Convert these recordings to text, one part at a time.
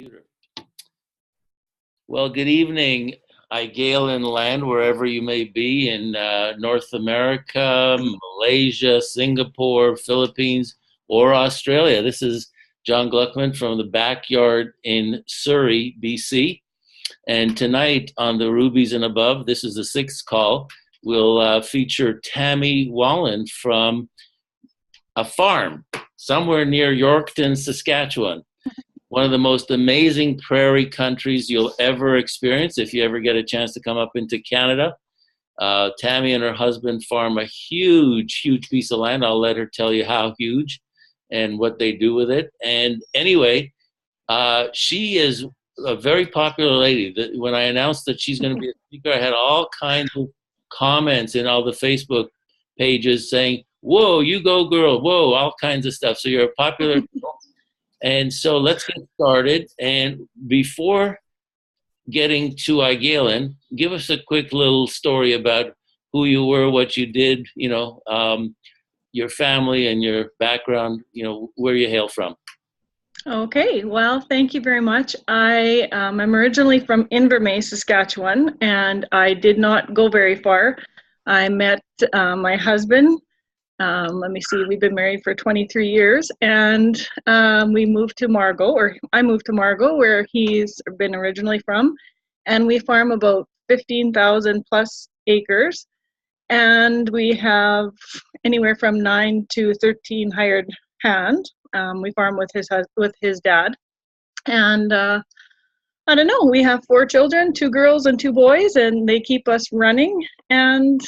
Computer. Well, good evening, Galen land, wherever you may be in North America, Malaysia, Singapore, Philippines, or Australia. This is John Gluckman from the backyard in Surrey, BC. And tonight on the Rubies and Above, this is the sixth call, we'll feature Tammy Wallin from a farm somewhere near Yorkton, Saskatchewan. One of the most amazing prairie countries you'll ever experience if you ever get a chance to come up into Canada. Tammy and her husband farm a huge, huge piece of land. I'll let her tell you how huge and what they do with it. And anyway, she is a very popular lady. When I announced that she's going to be a speaker, I had all kinds of comments in all the Facebook pages saying, "Whoa, you go girl, whoa," all kinds of stuff. So you're a popular girl. And so let's get started. And before getting to Galen, give us a quick little story about who you were, what you did, your family and your background, where you hail from. Okay, well, thank you very much. I'm originally from Invermay, Saskatchewan, and I did not go very far. I met my husband. Let me see, we've been married for 23 years, and we moved to Margot, or I moved to Margot, where he's been originally from, and we farm about 15,000 plus acres, and we have anywhere from 9 to 13 hired hands. We farm with his dad, and I don't know, we have 4 children, 2 girls and 2 boys, and they keep us running. And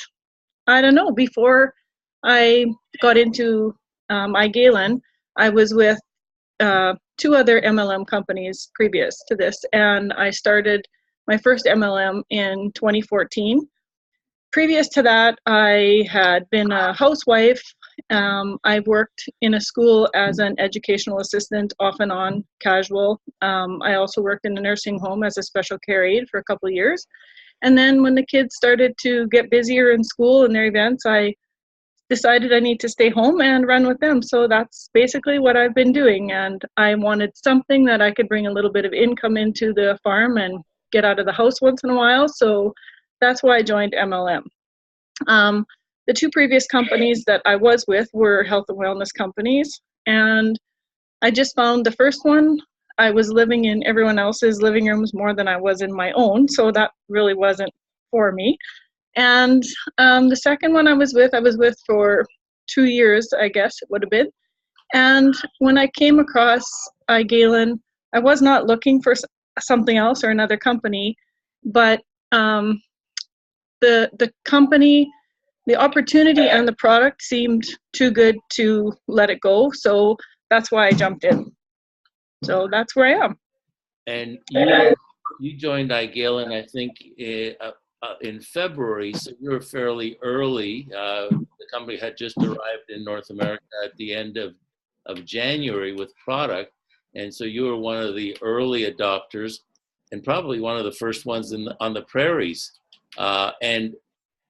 I don't know, before I got into Galen, I was with 2 other MLM companies previous to this, and I started my first MLM in 2014. Previous to that, I had been a housewife. I worked in a school as an educational assistant, off and on, casual. I also worked in a nursing home as a special care aide for a couple of years. And then when the kids started to get busier in school and their events, I decided I need to stay home and run with them. So that's basically what I've been doing. And I wanted something that I could bring a little bit of income into the farm and get out of the house once in a while. So that's why I joined MLM. The 2 previous companies that I was with were health and wellness companies. And I just found the first one, I was living in everyone else's living rooms more than I was in my own. So that really wasn't for me. And the second one I was with for 2 years, I guess it would have been. And when I came across Galen, I was not looking for something else or another company, but the company, the opportunity and the product seemed too good to let it go. So that's why I jumped in. So that's where I am. And you joined Galen, I think, in February, so you were fairly early. The company had just arrived in North America at the end of January with product, and so you were one of the early adopters and probably one of the first ones on the prairies. And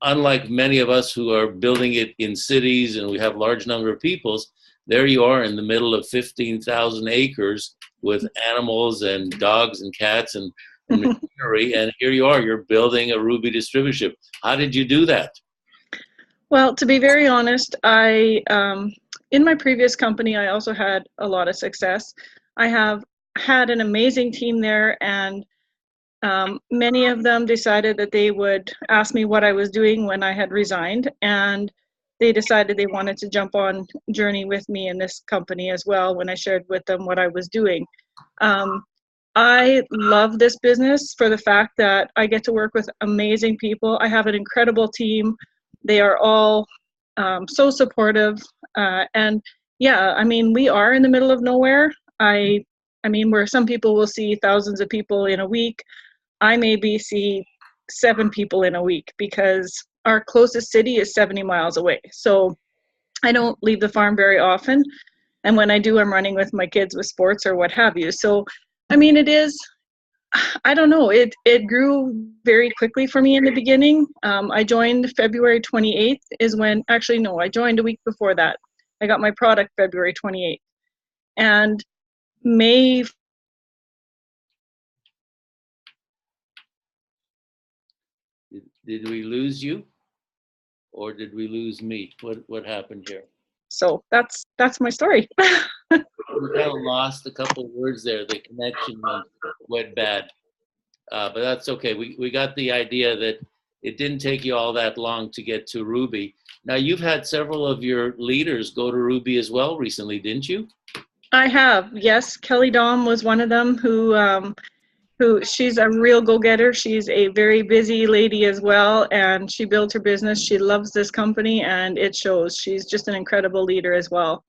unlike many of us who are building it in cities and we have large number of peoples, there you are in the middle of 15,000 acres with animals and dogs and cats and machinery, and here you are, you're building a Ruby distributorship. How did you do that? Well, to be very honest, in my previous company, I also had a lot of success. I have had an amazing team there, and many of them decided that they would ask me what I was doing when I had resigned, and they decided they wanted to jump on journey with me in this company as well when I shared with them what I was doing. I love this business for the fact that I get to work with amazing people. I have an incredible team. They are all so supportive. And yeah, I mean, we are in the middle of nowhere. I mean, where some people will see thousands of people in a week, I maybe see 7 people in a week because our closest city is 70 miles away. So I don't leave the farm very often. And when I do, I'm running with my kids with sports or what have you. So I mean, it is, I don't know, it grew very quickly for me in the beginning. I joined February 28th is when, actually, no, I joined a week before that. I got my product February 28th. And May Did we lose you or did we lose me? What happened here? So that's my story. We kind of lost a couple words there. The connection went bad, but that's okay. We got the idea that it didn't take you all that long to get to Ruby. Now you've had several of your leaders go to Ruby as well recently, didn't you? I have, yes. Kelly Dom was one of them who she's a real go-getter. She's a very busy lady as well, and she built her business. She loves this company, and it shows. She's just an incredible leader as well.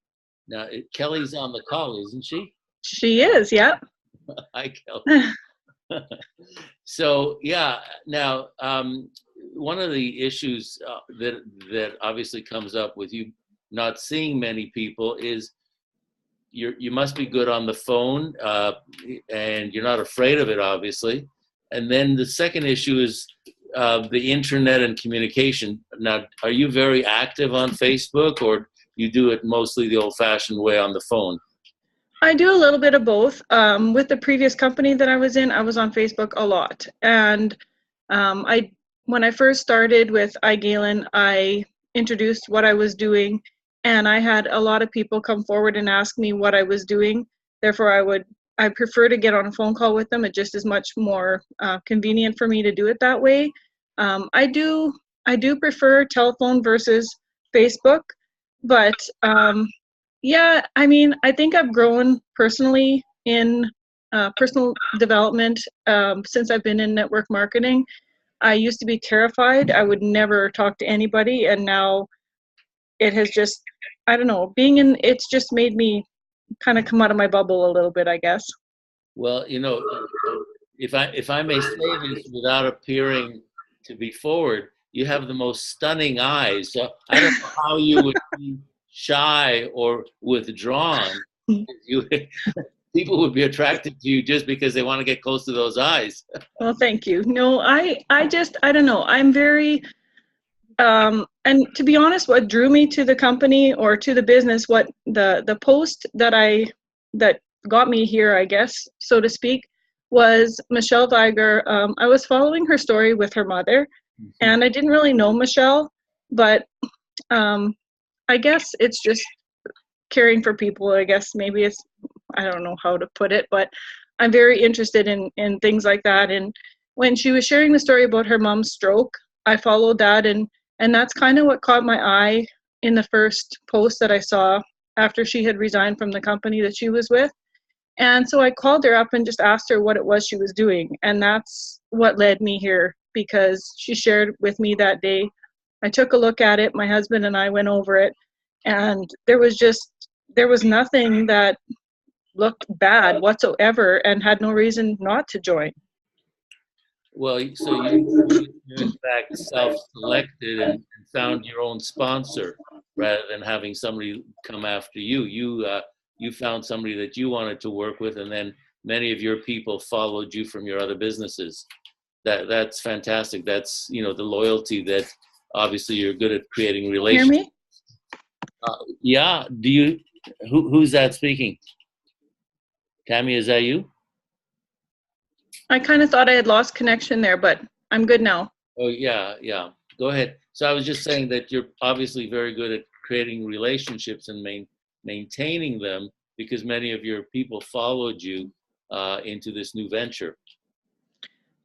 Now Kelly's on the call, isn't she? She is, yeah. Hi, Kelly. So yeah, now one of the issues that obviously comes up with you not seeing many people is you must be good on the phone, and you're not afraid of it, obviously. And then the second issue is the internet and communication. Now, are you very active on Facebook, or you do it mostly the old-fashioned way on the phone? I do a little bit of both. With the previous company that I was in, I was on Facebook a lot. And I, when I first started with iGalen, I introduced what I was doing, and I had a lot of people come forward and ask me what I was doing. Therefore, I prefer to get on a phone call with them. It just is much more convenient for me to do it that way. I do prefer telephone versus Facebook, but yeah, I mean, I think I've grown personally in personal development since I've been in network marketing. I used to be terrified. I would never talk to anybody, and now it has just, I don't know, being in, it's just made me kind of come out of my bubble a little bit, I guess. Well, if I may say this without appearing to be forward, you have the most stunning eyes. So I don't know how you would be shy or withdrawn. You people would be attracted to you just because they want to get close to those eyes. Well, thank you. No, I just, I don't know. I'm very, and to be honest, what drew me to the company or to the business, what the post that got me here, I guess, so to speak, was Michelle Viger. I was following her story with her mother, and I didn't really know Michelle, but I guess it's just caring for people. I guess maybe it's, I don't know how to put it, but I'm very interested in things like that. And when she was sharing the story about her mom's stroke, I followed that, and that's kind of what caught my eye in the first post that I saw after she had resigned from the company that she was with. And so I called her up and just asked her what it was she was doing, and that's what led me here, because she shared with me that day. I took a look at it, my husband and I went over it, and there was nothing that looked bad whatsoever and had no reason not to join. Well, so you in fact self-selected and found your own sponsor rather than having somebody come after you. You found somebody that you wanted to work with, and then many of your people followed you from your other businesses. That's fantastic. That's the loyalty that obviously you're good at creating Hear relationships. me? Yeah. Do you? Who's that speaking? Tammy, is that you? I kind of thought I had lost connection there, but I'm good now. Oh, yeah, yeah. Go ahead. So I was just saying that you're obviously very good at creating relationships and maintaining them because many of your people followed you into this new venture.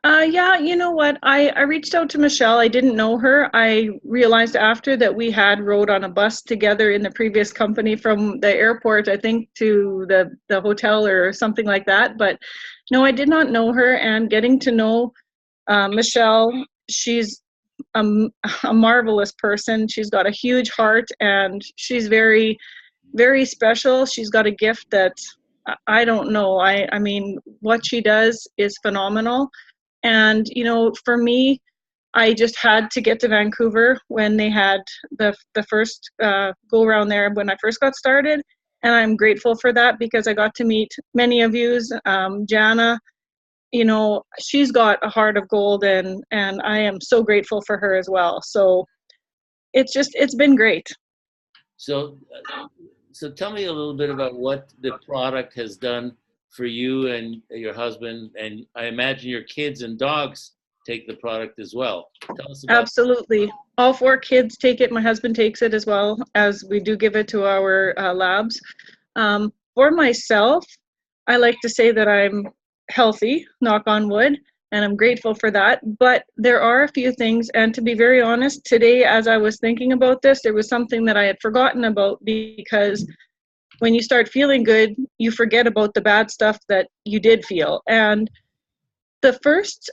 Yeah, you know what? I reached out to Michelle. I didn't know her. I realized after that we had rode on a bus together in the previous company from the airport, I think, to the hotel or something like that. But no, I did not know her. And getting to know Michelle, she's a, a marvelous person. She's got a huge heart, and she's very, very special. She's got a gift that I don't know. I mean, what she does is phenomenal. And, for me, I just had to get to Vancouver when they had the first go around there when I first got started. And I'm grateful for that because I got to meet many of yous. Jana, she's got a heart of gold, and I am so grateful for her as well. So it's been great. So, so tell me a little bit about what the product has done for you and your husband, and I imagine your kids and dogs, take the product as well. Tell us about. Absolutely. All four kids take it. My husband takes it as well, as we do give it to our labs. For myself, I like to say that I'm healthy, knock on wood, and I'm grateful for that. But there are a few things, and to be very honest, today as I was thinking about this, there was something that I had forgotten about, because when you start feeling good, you forget about the bad stuff that you did feel. And the first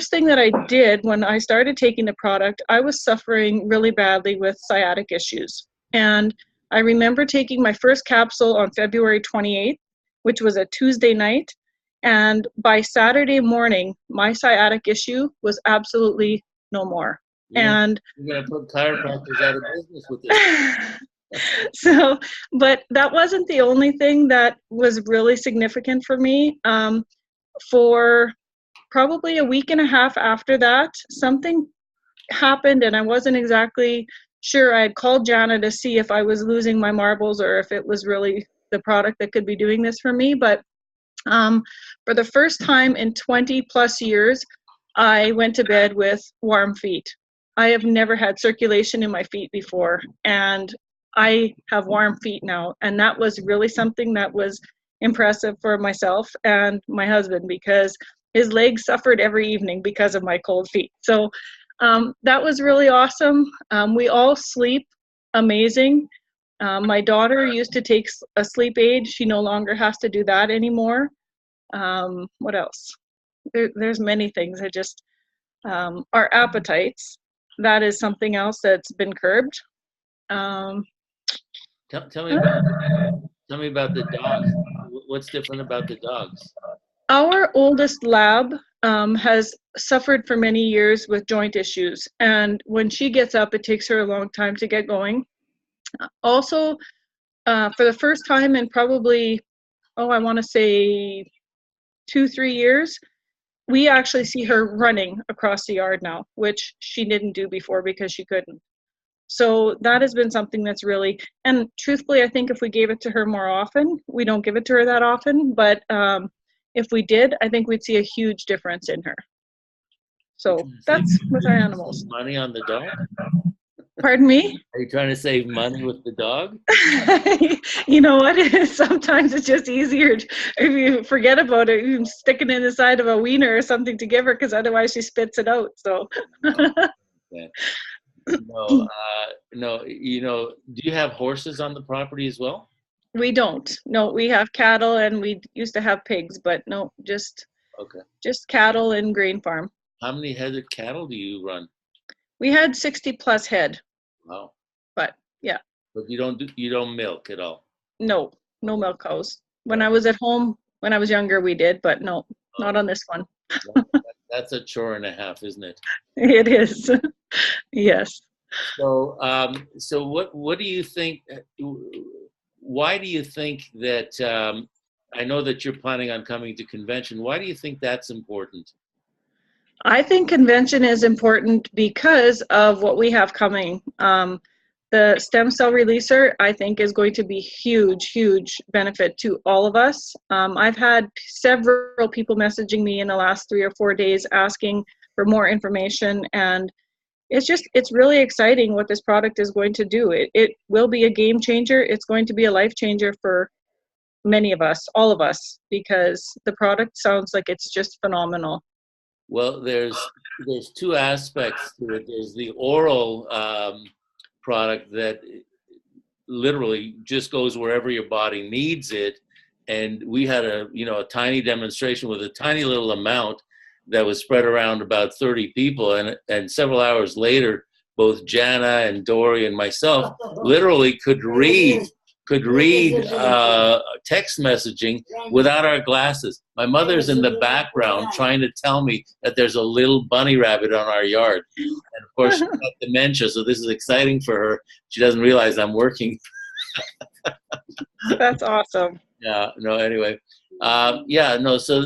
thing that I did when I started taking the product, I was suffering really badly with sciatic issues. And I remember taking my first capsule on February 28th, which was a Tuesday night. And by Saturday morning, my sciatic issue was absolutely no more. And you're going to put chiropractors out of business with this. So, but that wasn't the only thing that was really significant for me. For probably a week and a half after that, something happened and I wasn't exactly sure. I had called Jana to see if I was losing my marbles or if it was really the product that could be doing this for me. But for the first time in 20 plus years, I went to bed with warm feet. I have never had circulation in my feet before, and I have warm feet now. And that was really something that was impressive for myself and my husband, because his legs suffered every evening because of my cold feet. So that was really awesome. We all sleep amazing. My daughter used to take a sleep aid. She no longer has to do that anymore. What else? There's many things. I just, our appetites, that is something else that's been curbed. Tell me about the dogs. What's different about the dogs? Our oldest lab has suffered for many years with joint issues, and when she gets up, it takes her a long time to get going. Also, for the first time in probably, I want to say 2-3 years, we actually see her running across the yard now, which she didn't do before because she couldn't. So that has been something that's really, and truthfully, I think if we gave it to her more often, we don't give it to her that often, but if we did, I think we'd see a huge difference in her. So that's with our animals. Money on the dog? Pardon me? Are you trying to save money with the dog? You know what? Sometimes it's just easier if you forget about it, you can stick it in the side of a wiener or something to give her, because otherwise she spits it out. So. Okay. No, do you have horses on the property as well? We don't. No, we have cattle and we used to have pigs, but no, just cattle and grain farm. How many head of cattle do you run? We had 60 plus head. Wow. But yeah. But you don't milk at all? No milk cows. When I was at home, when I was younger, we did, but no, not on this one. That's a chore and a half, isn't it? It is. Yes. So, what do you think? Why do you think that? I know that you're planning on coming to convention. Why do you think that's important? I think convention is important because of what we have coming. The stem cell releaser, I think, is going to be huge benefit to all of us. I've had several people messaging me in the last 3 or 4 days asking for more information, and it's really exciting what this product is going to do. It will be a game changer. It's going to be a life changer for many of us, all of us, because the product sounds like it's just phenomenal. Well, there's 2 aspects to it. There's the oral product that literally just goes wherever your body needs it. And we had a tiny demonstration with a tiny little amount that was spread around about 30 people. And several hours later, both Jana and Dory and myself literally could read text messaging without our glasses. My mother's in the background trying to tell me that there's a little bunny rabbit on our yard. And of course, she's got dementia, so this is exciting for her. She doesn't realize I'm working. That's awesome. Yeah, no, anyway. So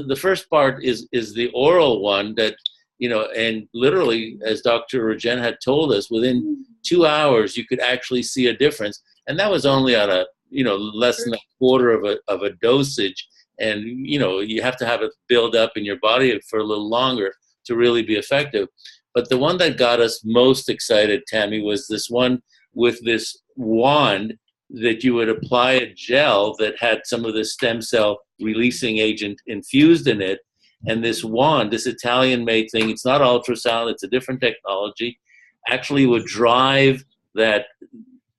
the first part is the oral one that, and literally, as Dr. Rajen had told us, within 2 hours, you could actually see a difference. And that was only on a, less than a quarter of a dosage. And, you have to have it build up in your body for a little longer to really be effective. But the one that got us most excited, Tammy, was this one with this wand that you would apply a gel that had some of the stem cell releasing agent infused in it. And this wand, this Italian made thing, it's not ultrasound, it's a different technology, actually would drive that,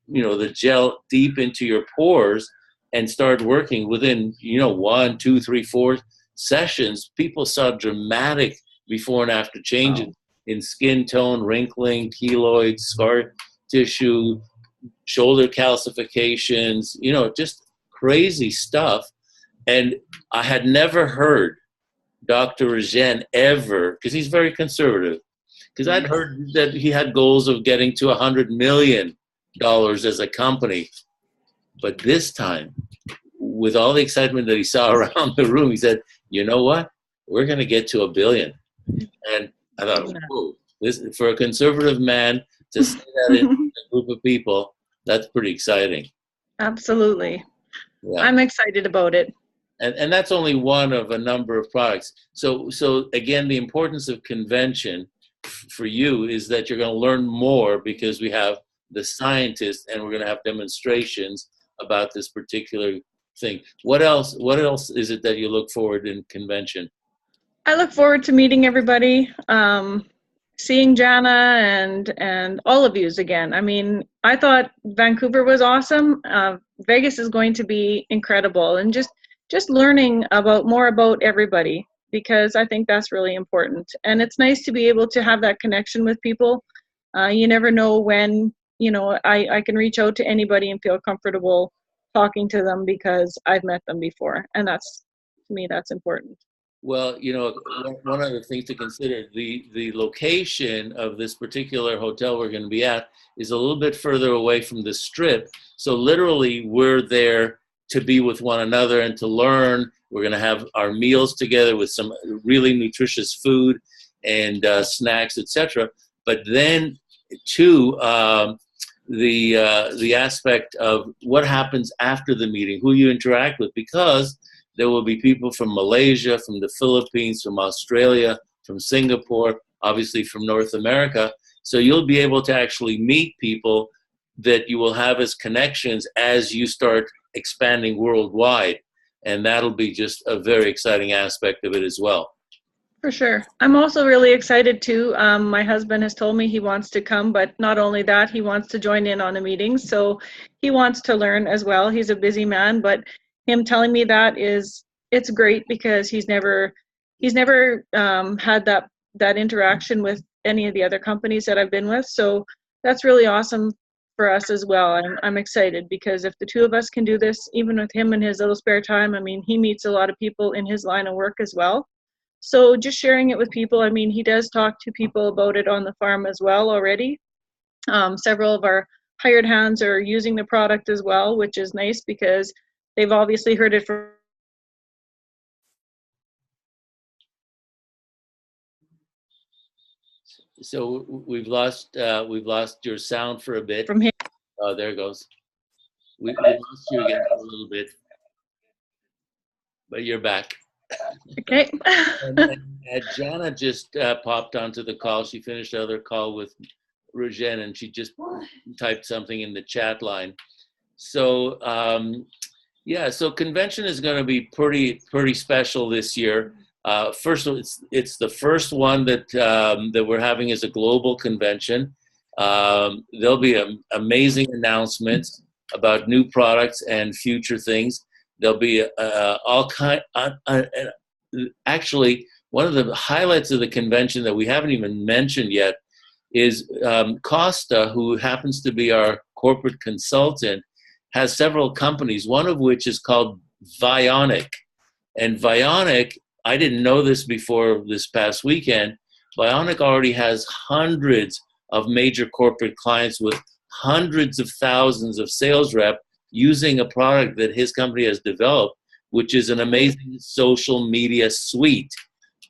the gel deep into your pores and start working within, 1, 2, 3, 4 sessions. People saw dramatic before and after changes in skin tone, wrinkling, keloids, scar tissue, shoulder calcifications, just crazy stuff. And I had never heard Dr. Rajan ever, because he's very conservative, because I'd heard that he had goals of getting to $100 million as a company. But this time, with all the excitement that he saw around the room, he said, you know what? We're going to get to $1 billion. And I thought, whoa, this, for a conservative man to say that in a group of people, that's pretty exciting. Absolutely. Yeah. I'm excited about it. And that's only one of a number of products. So again, the importance of convention for you is that you're going to learn more, because we have the scientists and we're going to have demonstrations about this particular thing. What else is it that you look forward in convention? I look forward to meeting everybody, seeing Jana and all of yous again. I mean, I thought Vancouver was awesome. Vegas is going to be incredible, and just learning more about everybody, because I think that's really important. And it's nice to be able to have that connection with people. You never know when, I can reach out to anybody and feel comfortable talking to them because I've met them before. And to me, that's important. Well, one of the things to consider, the location of this particular hotel we're going to be at is a little bit further away from the Strip. So literally, we're there to be with one another and to learn. We're going to have our meals together with some really nutritious food and snacks, etc. But then, too, the aspect of what happens after the meeting, who you interact with, because there will be people from Malaysia, from the Philippines, from Australia, from Singapore, obviously from North America. So you'll be able to actually meet people that you will have as connections as you start expanding worldwide. And that'll be just a very exciting aspect of it as well. For sure. I'm also really excited too. My husband has told me he wants to come, but not only that, he wants to join in on the meetings. So he wants to learn as well. He's a busy man, but him telling me it's great, because he's never had that interaction with any of the other companies that I've been with. So that's really awesome for us as well. I'm excited, because if the two of us can do this, even with him in his little spare time, I mean, he meets a lot of people in his line of work as well. So just sharing it with people. I mean, he does talk to people about it on the farm as well already. Several of our hired hands are using the product as well, which is nice, because they've obviously heard it from. So we've lost your sound for a bit. From him. Oh, there it goes. We lost you again for a little bit, but you're back. Okay. and Jana just popped onto the call. She finished another call with Rajan, and she just typed something in the chat line. So so convention is going to be pretty special this year. First of all, it's the first one that we're having as a global convention. There'll be amazing announcements about new products and future things. There'll be all kind. Actually, one of the highlights of the convention that we haven't even mentioned yet is Costa, who happens to be our corporate consultant, has several companies. One of which is called Vionic, and Vionic, I didn't know this before this past weekend. Vionic already has hundreds of major corporate clients with hundreds of thousands of sales rep using a product that his company has developed, which is an amazing social media suite.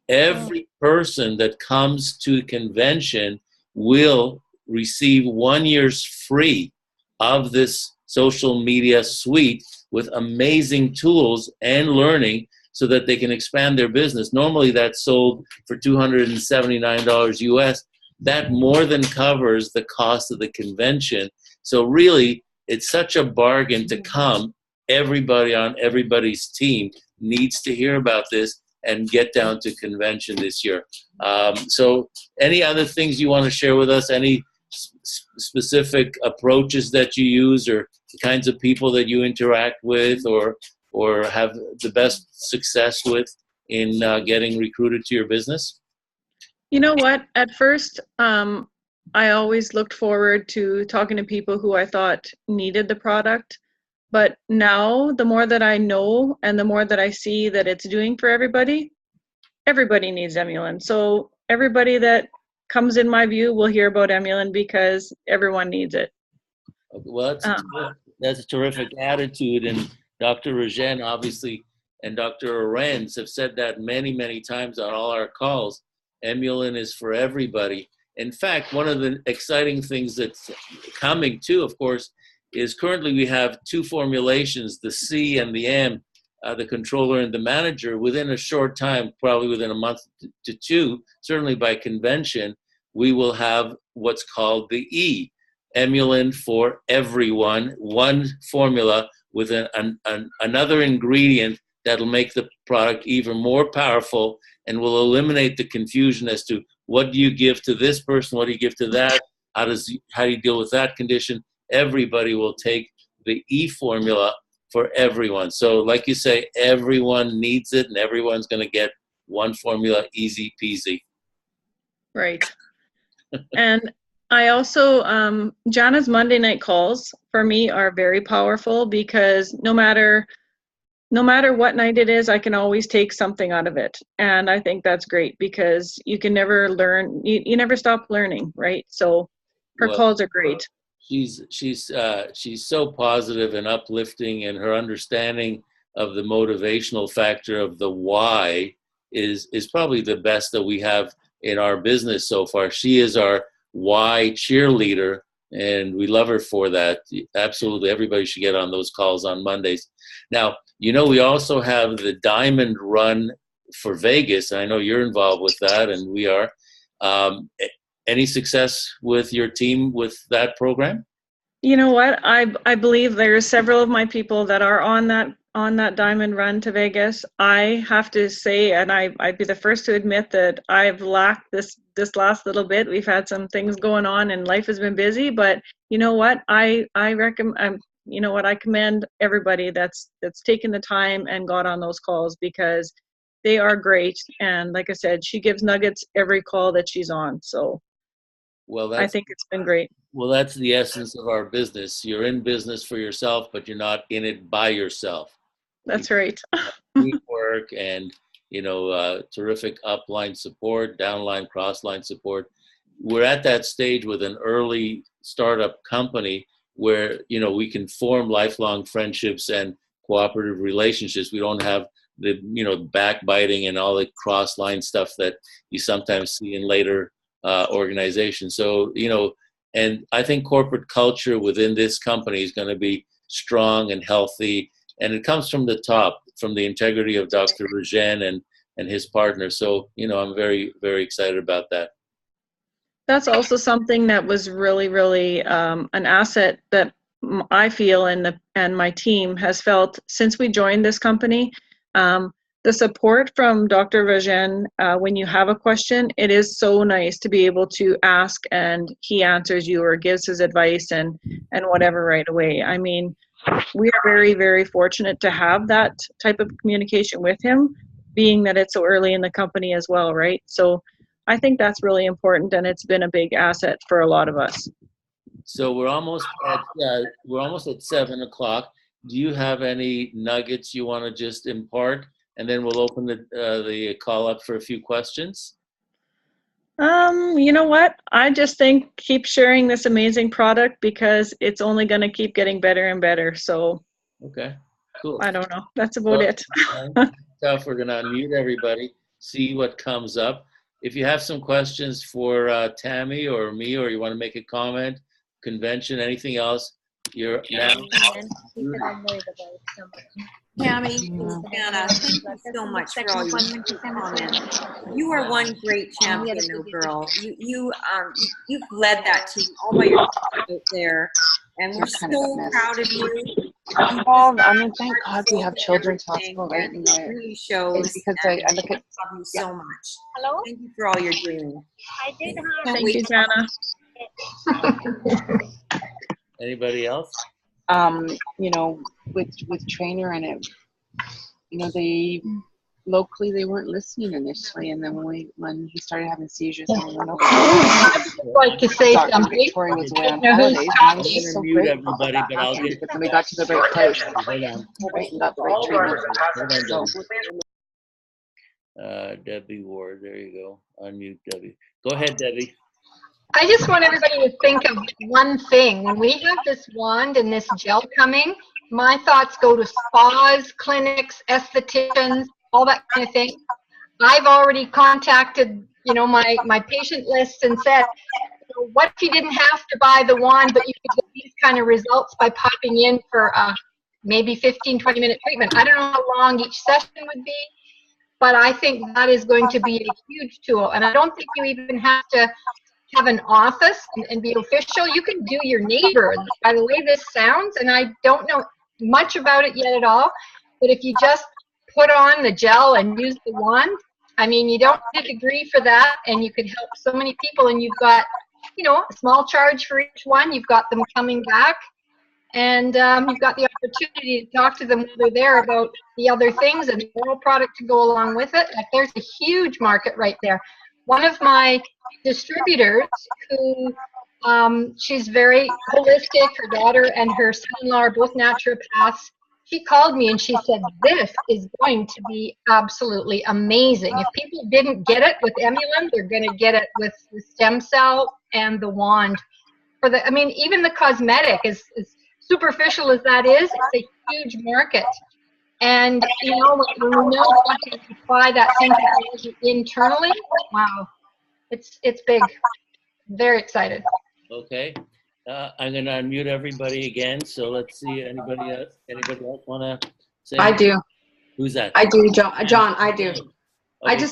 Every person that comes to a convention will receive 1 year's free of this social media suite with amazing tools and learning. so that they can expand their business. Normally that's sold for $279 US. That more than covers the cost of the convention. So really, it's such a bargain to come. Everybody on everybody's team needs to hear about this and get down to convention this year. So any other things you want to share with us? Any specific approaches that you use, or the kinds of people that you interact with, or have the best success with in getting recruited to your business? You know what? At first, I always looked forward to talking to people who I thought needed the product. But now, the more that I know and the more that I see that it's doing for everybody, everybody needs Emulin. So everybody that comes in my view will hear about Emulin because everyone needs it. Well, that's a terrific attitude, and Dr. Rajan obviously and Dr. Arends have said that many, many times on all our calls. Emulin is for everybody. In fact, one of the exciting things that's coming too, of course, is currently we have two formulations, the C and the M, the controller and the manager. Within a short time, probably within a month to two, certainly by convention, we will have what's called the E, Emulin for everyone, one formula with another ingredient that'll make the product even more powerful and will eliminate the confusion as to what do you give to this person, what do you give to that, how do you deal with that condition. Everybody will take the E formula for everyone. So like you say, everyone needs it and everyone's going to get one formula, easy peasy. Right. And I also, Jana's Monday night calls for me are very powerful because no matter what night it is, I can always take something out of it. And I think that's great because you can never learn, you never stop learning, right? So her calls are great. She's so positive and uplifting, and her understanding of the motivational factor of the why is probably the best that we have in our business so far. She is our why cheerleader, and we love her for that. Absolutely, everybody should get on those calls on Mondays. Now, we also have the Diamond Run for Vegas. I know you're involved with that, and we are. Any success with your team with that program? You know what? I believe there's several of my people that are on that Diamond Run to Vegas. I have to say, and I'd be the first to admit that I've lacked this last little bit. We've had some things going on and life has been busy, but you know what? I recommend, I commend everybody that's taken the time and got on those calls because they are great. And like I said, she gives nuggets every call that she's on. So I think it's been great. Well, that's the essence of our business. You're in business for yourself, but you're not in it by yourself. That's right. Teamwork and, terrific upline support, downline, crossline support. We're at that stage with an early startup company where, we can form lifelong friendships and cooperative relationships. We don't have the, backbiting and all the cross-line stuff that you sometimes see in later organizations. So, and I think corporate culture within this company is going to be strong and healthy. And it comes from the top, from the integrity of Dr. Rajan and his partner. So, I'm very, very excited about that. That's also something that was really, really an asset that I feel and my team has felt since we joined this company. The support from Dr. Rajan, when you have a question, it is so nice to be able to ask and he answers you or gives his advice and whatever right away. I mean, we are very, very fortunate to have that type of communication with him, being that it's so early in the company as well, right? So I think that's really important and it's been a big asset for a lot of us. So we're almost at 7:00. Do you have any nuggets you want to just impart? And then we'll open the call up for a few questions. You know what? I just think keep sharing this amazing product because it's only going to keep getting better and better. So, okay, cool. I don't know. That's about it. Tough. We're going to unmute everybody, see what comes up. If you have some questions for Tammy or me, or you want to make a comment, convention, anything else, You're now. Tammy, Anna, thank you so much for all your comments. You are one great champion, though, girl. You've led that team all by yourself out there, and we're so proud of you. Well, I mean, thank God we have Children's Hospital right in there. It really shows. Because I look at love you so much. Hello. Thank you for all you're doing. I did have. Thank you, Jana. Anybody else? You know, with Trainer and it, you know, locally they weren't listening initially, and then when he started having seizures, and went over. I'd like to say Dr. something. Victoria was away on holidays, and I was just so Mute grateful everybody, about but I'll that, get. because then we got to the right place, Hold on. right, and got the right treatment. So, Debbie Ward, there you go. Unmute Debbie. Go ahead, Debbie. I just want everybody to think of one thing. When we have this wand and this gel coming, my thoughts go to spas, clinics, estheticians, all that kind of thing. I've already contacted, you know, my patient list and said, you know, what if you didn't have to buy the wand, but you could get these kind of results by popping in for maybe 15, 20-minute treatment. I don't know how long each session would be, but I think that is going to be a huge tool. And I don't think you even have to have an office and be official. You can do your neighbor. By the way this sounds, and I don't know much about it yet at all, but if you just put on the gel and use the wand, I mean, you don't need a degree for that, and you could help so many people, and you've got, you know, a small charge for each one. You've got them coming back, and you've got the opportunity to talk to them when they're there about the other things and the oral product to go along with it. Like, there's a huge market right there. One of my distributors who, she's very holistic, her daughter and her son-in-law are both naturopaths. She called me and she said, this is going to be absolutely amazing. If people didn't get it with Emulin, they're going to get it with the stem cell and the wand. For the, I mean, even the cosmetic, as superficial as that is, it's a huge market. And, you know, when we know that we can apply that same technology internally, wow, it's big. Very excited. Okay. I'm going to unmute everybody again. So let's see. Anybody else want to say? I do. Who's that? I do, John. I do. Okay.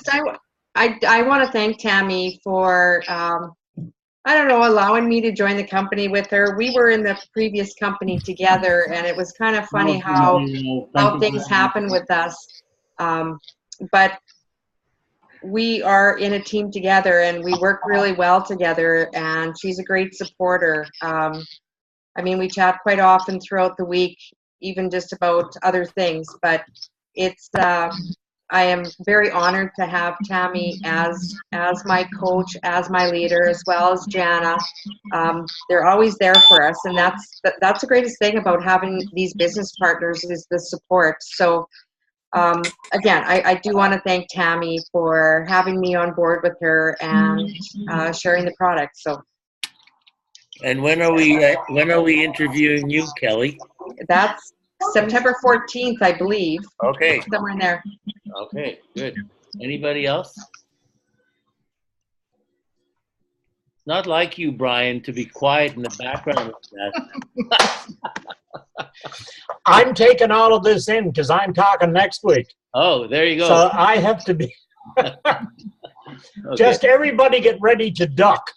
I want to thank Tammy for, I don't know, allowing me to join the company with her. We were in the previous company together, and it was kind of funny how things happen with us. But we are in a team together, and we work really well together, and she's a great supporter. I mean, we chat quite often throughout the week, even just about other things, but it's, I am very honored to have Tammy as my coach, as my leader, as well as Jana. They're always there for us, and that's the greatest thing about having these business partners is the support. So again, I do want to thank Tammy for having me on board with her and sharing the product. So. And when are we interviewing you, Kelly? That's September 14th, I believe. Okay. Somewhere in there. Okay, good. Anybody else? It's not like you, Brian, to be quiet in the background like that. I'm taking all of this in because I'm talking next week. Oh, there you go. So I have to be. Okay. Just everybody get ready to duck.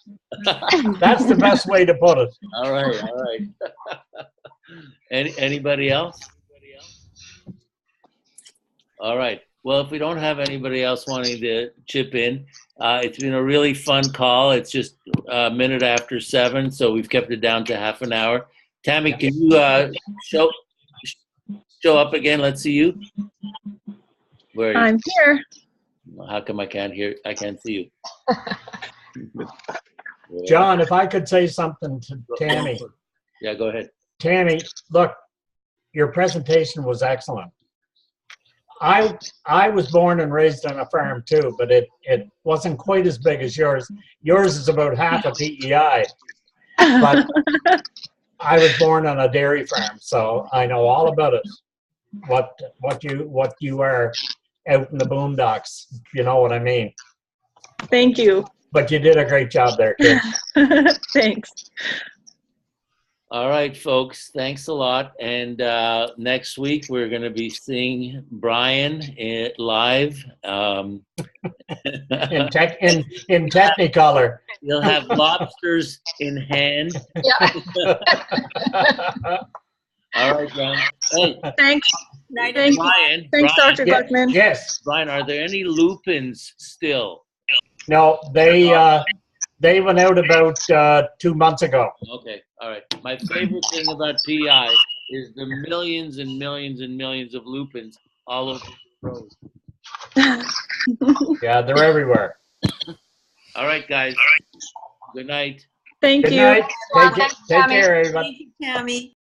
That's the best way to put it. All right, all right. Anybody else? All right. Well, if we don't have anybody else wanting to chip in, it's been a really fun call. It's just a minute after 7, so we've kept it down to half an hour. Tammy, can you show up again? Let's see you. Where are you? I'm here. How come I can't see you? John, if I could say something to Tammy. Yeah, go ahead. Tammy, look, your presentation was excellent. I was born and raised on a farm too, but it wasn't quite as big as yours. Yours is about half a PEI, but I was born on a dairy farm, so I know all about it. What you are out in the boondocks, you know what I mean. Thank you. But you did a great job there, kid. Thanks. All right, folks. Thanks a lot. And next week we're going to be seeing Brian live. In Technicolor. You'll have lobsters in hand. Yeah. All right, Brian. Hey, Thanks. Night, Thank you. Brian. Thanks, Brian, Dr. Yeah, Gluckman. yes. Brian, are there any lupins still? No, they went out about 2 months ago. Okay, all right. My favorite thing about PI is the millions and millions and millions of lupins all over the road. Yeah, they're everywhere. All right, guys. Good night. Thank Good you. night. Well, Take thanks, take Tammy. care, everybody. Thank you, Tammy.